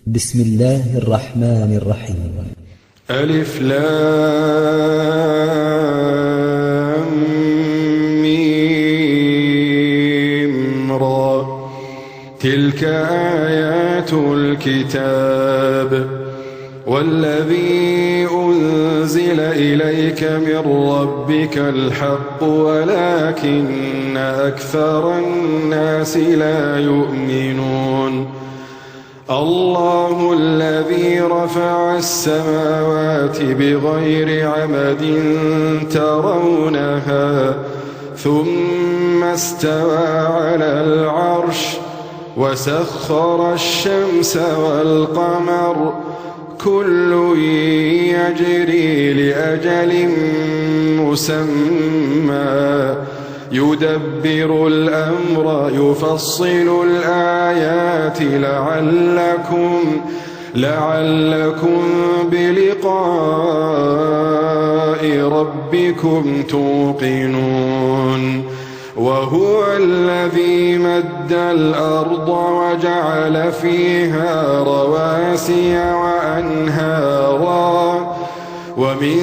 بسم الله الرحمن الرحيم. ألف لام ميم را. تلك آيات الكتاب والذي أنزل إليك من ربك الحق ولكن أكثر الناس لا يؤمنون. الله الذي رفع السماوات بغير عمد ترونها ثم استوى على العرش وسخر الشمس والقمر كل يجري لأجل مسمى يدبر الأمر يفصل الآيات لعلكم بلقاء ربكم توقنون. وهو الذي مد الأرض وجعل فيها رواسي وأنهارا ومن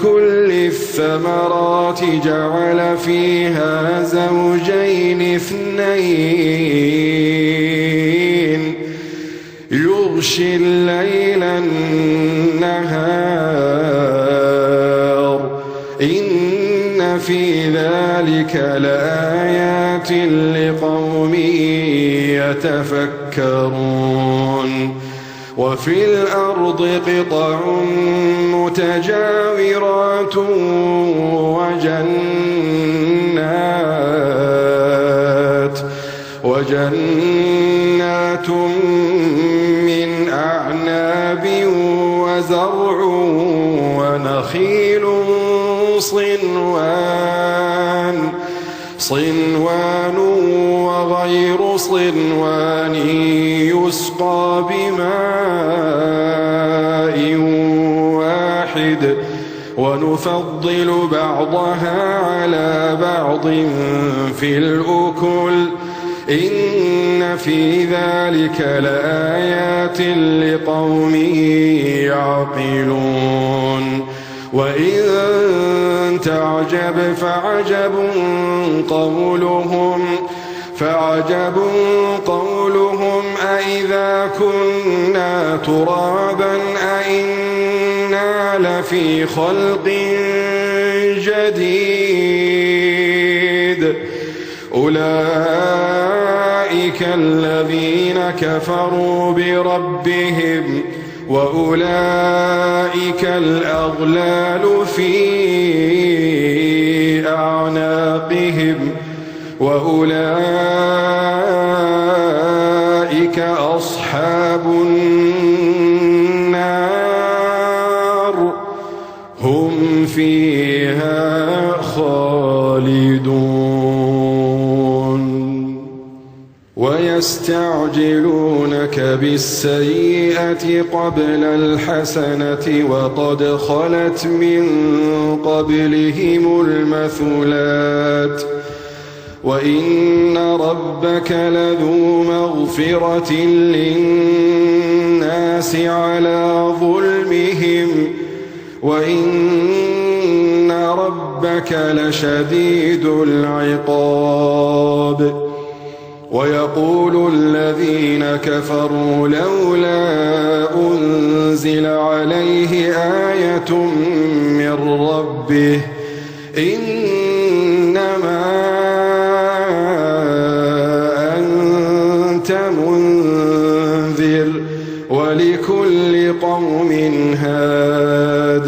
كل الثمرات جعل فيها زوجين اثنين يغشي الليل النهار إن في ذلك لآيات لقوم يتفكرون. وفي الأرض قطع متجاورات وجنات من أعناب وزرع ونخيل صنوان وغير صنوان يسقى بماء واحد ونفضل بعضها على بعض في الأكل إن في ذلك لآيات لقوم يعقلون. وإن تعجب فعجب قولهم أإذا كنا ترابا أإنا لفي خلق جديد أولئك الذين كفروا بربهم وأولئك الأغلال في أعناقهم وأولئك أصحاب النار هم فيها خالدون. ويستعجلونك بالسيئة قبل الحسنة وقد خلت من قبلهم المثلات وإن ربك لذو مغفرة للناس على ظلمهم وإن ربك لشديد العقاب. ويقول الذين كفروا لولا أنزل عليه آية من ربه إنما أنت منذر ولكل قوم هاد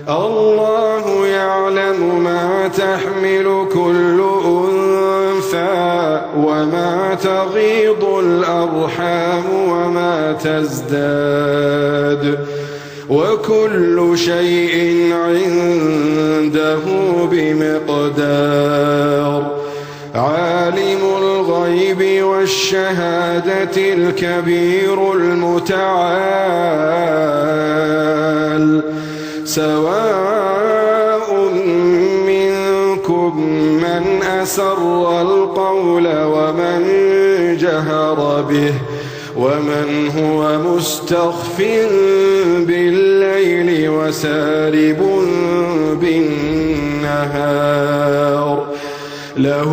الله يعلم ما تحمل كل أنثى وما تغيض الأرحام وما تزداد وكل شيء عنده بمقدار. عالم الغيب والشهادة الكبير المتعال سواء منكم من أسر القول ومن جهر به ومن هو مستخف بالليل وسارب بالنهار له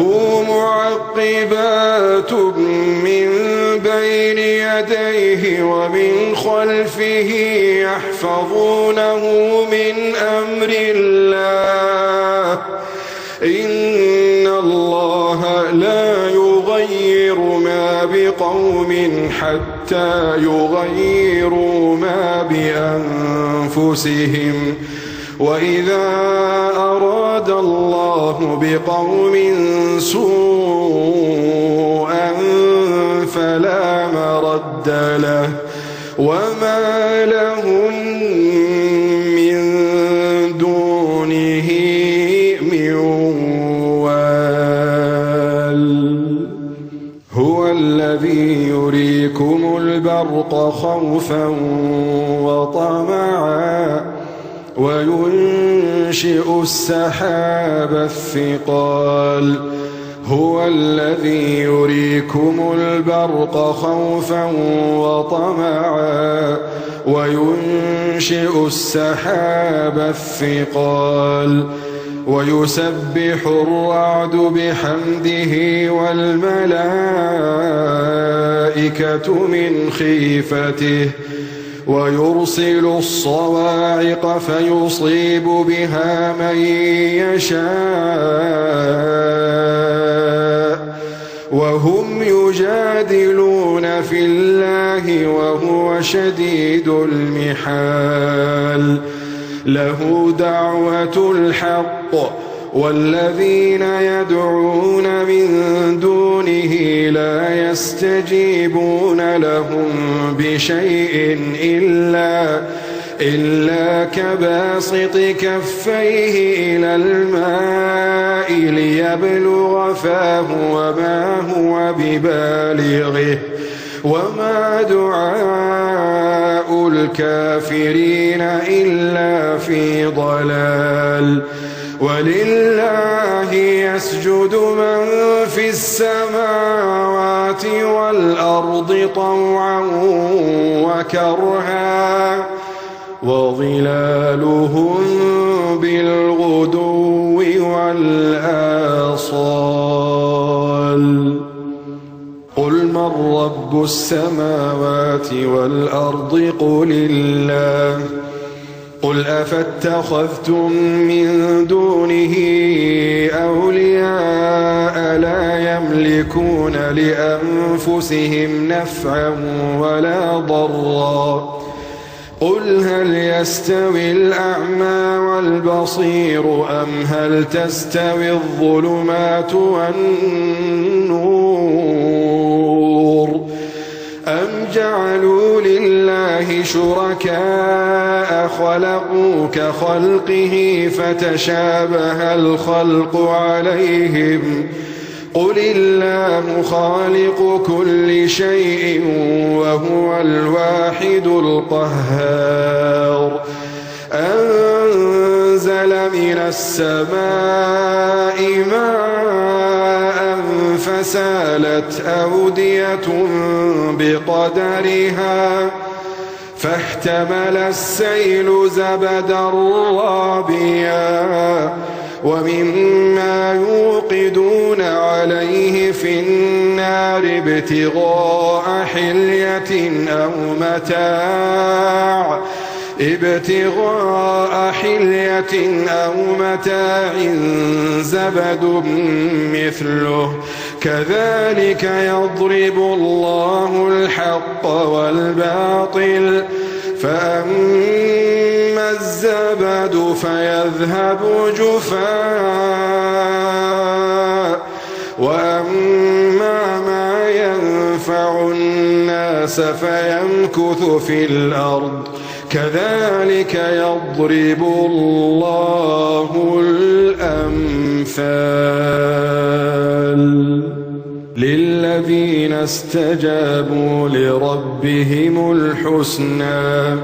معقبات من بين يديه ومن خلفه يحفظونه من أمر الله إن الله لا يغير ما بقوم حتى يغيروا ما بأنفسهم وإذا أراد الله بقوم سوءا فلا مرد له وما لهم من دونه من وال هو الذي يريكم البرق خوفا وطمعا وينشئ السحاب الثقال هو الذي يريكم البرق خوفا وطمعا وينشئ السحاب الثقال ويسبح الرعد بحمده والملائكة من خيفته ويرسل الصواعق فيصيب بها من يشاء وهم يجادلون في الله وهو شديد المحال له دعوة الحق والذين يدعون من دونه لا يستجيبون لهم بشيء إلا كباسط كفيه إلى الماء ليبلغ فاه وما هو ببالغه وما دعاء الكافرين إلا في ضلال ولله يسجد من في السماوات والأرض طوعا وكرها وظلالهم بالغدو والآصال قل من رب السماوات والأرض قل الله قل أفاتخذتم من دونه أولياء لا يملكون لأنفسهم نفعا ولا ضرا قل هل يستوي الأعمى والبصير أم هل تستوي الظلمات والنور أم جعلوا لله شركاء خلقوا كخلقه فتشابه الخلق عليهم قل الله خالق كل شيء وهو الواحد القهار أنزل من السماء ماء فسالت أودية بقدرها فاحتمل السيل زبدا رابيا ومما يوقدون عليه في النار ابتغاء حلية أو متاع زبد مثله كذلك يضرب الله الحق والباطل فأما الزبد فيذهب جفاء وأما ما ينفع الناس فيمكث في الأرض كذلك يضرب الله الأمثال للذين استجابوا لربهم الحسنى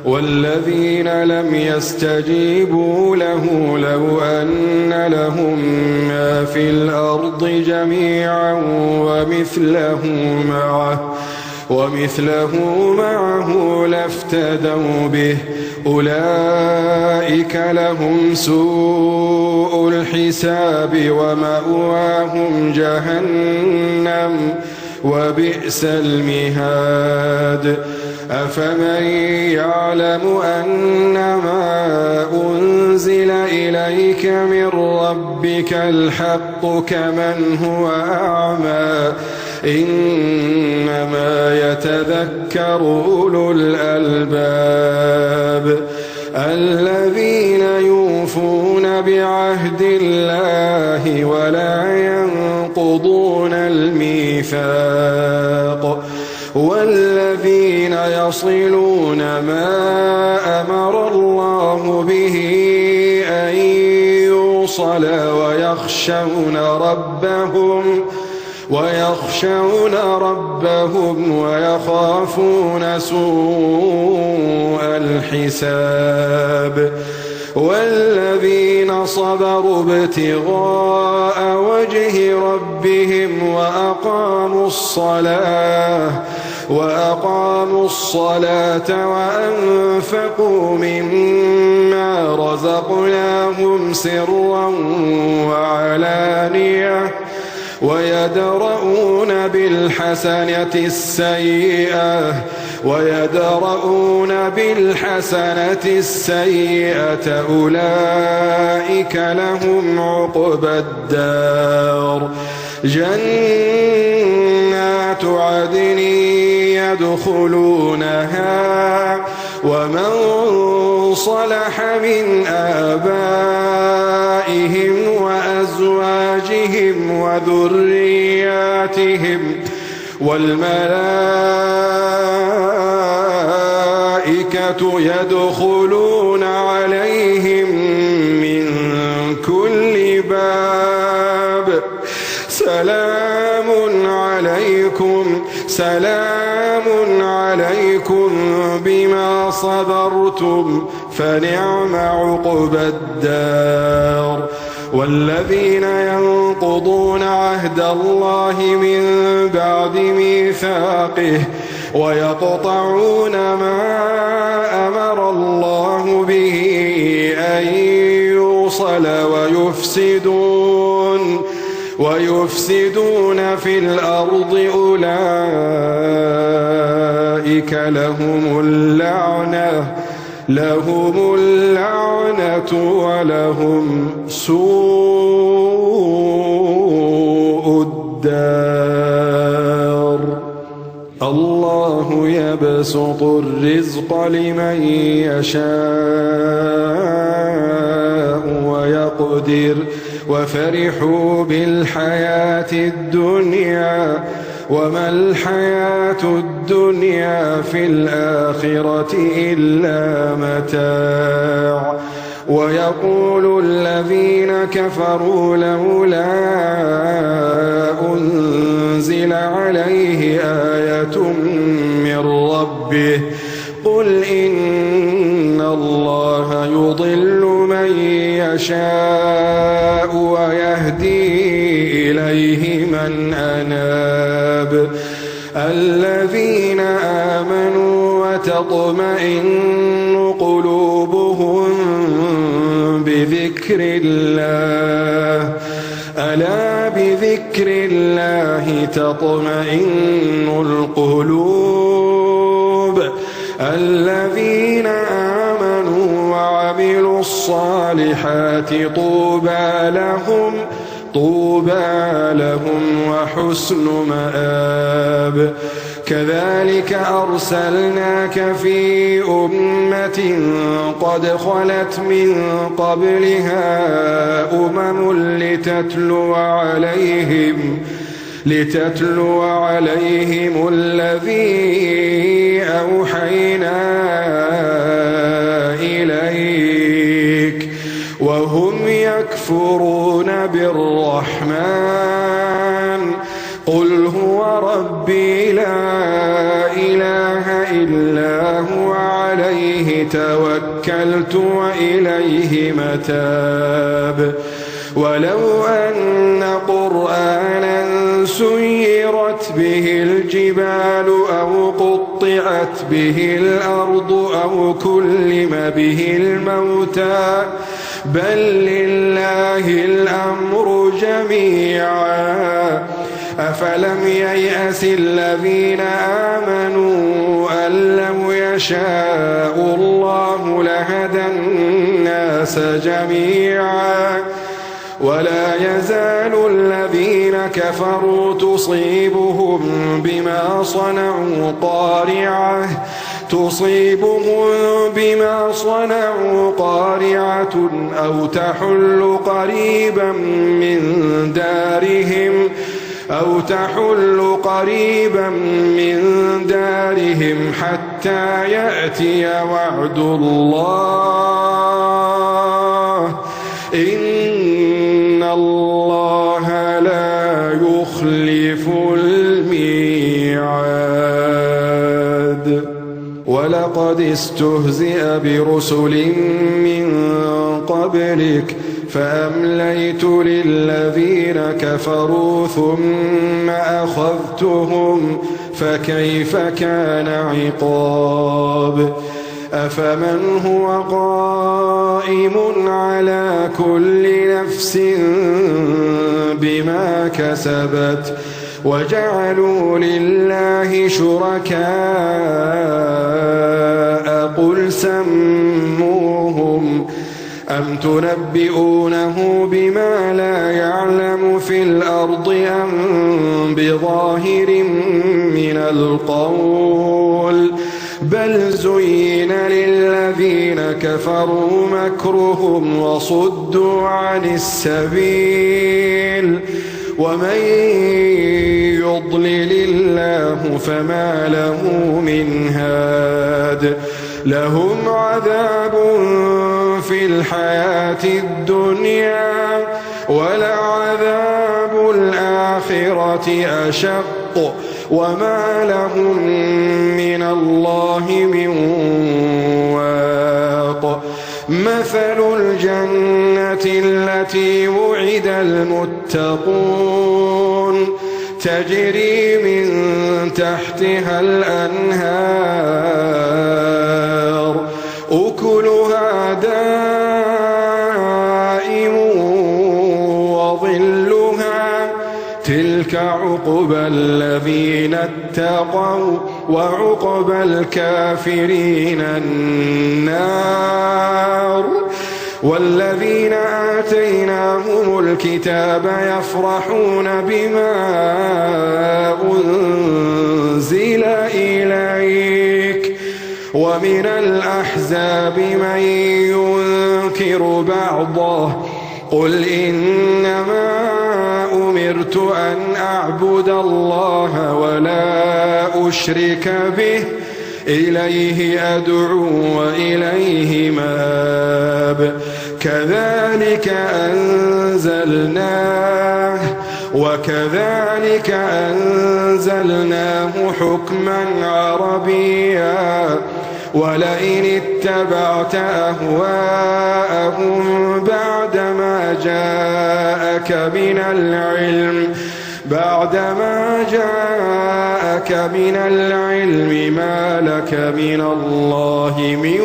والذين لم يستجيبوا له لو أن لهم ما في الأرض جميعا ومثله معه ومثله معه لافتدوا به أولئك لهم سوء الحساب ومأواهم جهنم وبئس المهاد أفمن يعلم أنما أنزل إليك من ربك الحق كمن هو أعمى إنما يتذكر أولو الألباب الذين يوفون بعهد الله ولا ينقضون الميثاق والذين يصلون ما أمر الله به أن يوصل ويخشون ربهم ويخافون سوء الحساب والذين صبروا ابتغاء وجه ربهم وأقاموا الصلاة وأنفقوا مما رزقناهم سرا وعلانية ويدرؤون بالحسنة السيئة أولئك لهم عقبى الدار جنات عدن يدخلونها ومن صلح من آبائهم وأزواجهم وذرياتهم والملائكة يدخلون عليهم من كل باب سلام عليكم بما صبرتم فنعم عقبى الدار والذين ينقضون عهد الله من بعد ميثاقه ويقطعون ما أمر الله به أن يوصل ويفسدون في الأرض أولئك لهم اللعنة ولهم سوء الدار الله يبسط الرزق لمن يشاء ويقدر وفرحوا بالحياة الدنيا وما الحياة الدنيا في الآخرة إلا متاع ويقول الذين كفروا لولا أنزل عليه آية من ربه قل إن الله يضل من يشاء ويهدي إليه من أناب الذين آمنوا وتطمئن قلوبهم بذكر الله ألا بذكر الله تطمئن القلوب الذين آمنوا وعملوا الصالحات طوبى لهم وحسن مآب كذلك أرسلناك في أمة قد خلت من قبلها لتتلو عليهم الذي أوحينا إليك وهم يكفرون بالرحمن قل هو ربي لا إله إلا هو عليه توكلت وإليه متاب ولو أن قرآنا سيرت به الجبال أو قطعت به الأرض أو كلم به الموتى بل لله الأمر جميعا أفلم ييأس الذين آمنوا أن لو يشاء الله لهدى الناس جميعا ولا يزال الذين كفروا تصيبهم بما صنعوا قارعة أو تحل قريبا من دارهم حتى يأتي وعد الله إن الله لا يخلف الميعاد ولقد استهزئ برسل من قبلك فأمليت للذين كفروا ثم أخذتهم فكيف كان عقاب أفمن هو قائم على كل نفس بما كسبت وجعلوا لله شركاء قل سموهم أم تنبئونه بما لا يعلم في الأرض أم بظاهر من القول بل زين للذين كفروا مكرهم وصدوا عن السبيل ومن يضلل الله فما له من هاد لهم عذاب في الحياة الدنيا ولعذاب الآخرة أشق وما لهم من الله من واق مثل الجنة التي وعد المتقون تجري من تحتها الأنهار أكلها دائم وظلها تلك عقبى الذين اتقوا وعقبى الكافرين النار والذين آتيناهم الكتاب يفرحون بما أنزل إليك ومن الأحزاب من ينكر بعضه قل إنما أمرت أن أعبد الله ولا أشرك به إليه أدعو وإليه مآب كذلك أنزلناه حكما عربيا ولئن اتبعت أهواءهم بعدما جاءك من العلم ما لك من الله من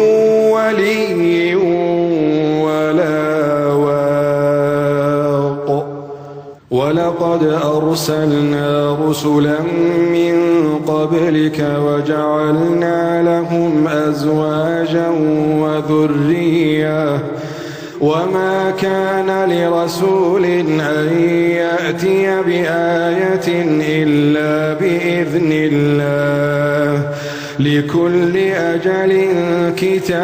ولي ولا واق ولقد أرسلنا رسلا من قبلك وجعلنا لهم أزواجا وذرية وما كان لرسول أن يأتي بآية إلا بإذن الله لكل أجل كتاب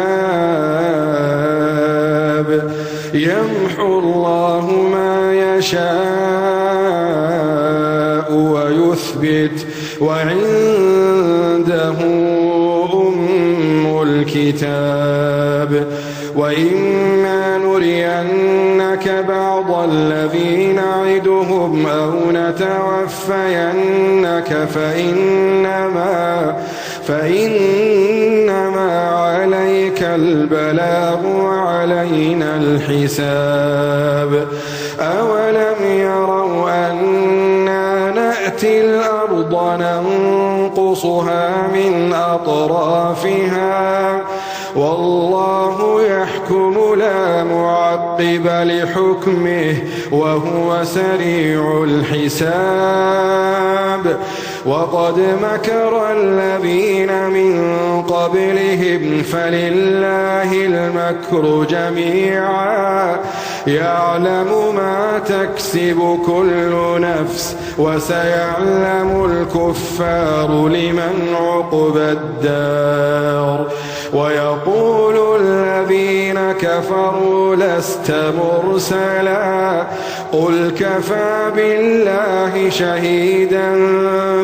يمحو الله ما يشاء ويثبت وعنده أم الكتاب وإما نرينك بعض الذي نعدهم أو نتوفينك فإنما عليك البلاغ وعلينا الحساب أولم يروا أنا نأتي الأرض يقصها من أطرافها والله يحكم لا معقب لحكمه وهو سريع الحساب وقد مكر الذين من قبلهم فلله المكر جميعا يعلم ما تكسب كل نفس وسيعلم الكفار لمن عقبى الدار ويقول الذين كفروا لست مرسلا قل كفى بالله شهيدا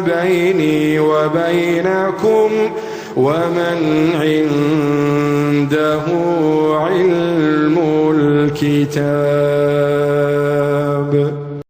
بيني وبينكم ومن عنده علم الكتاب.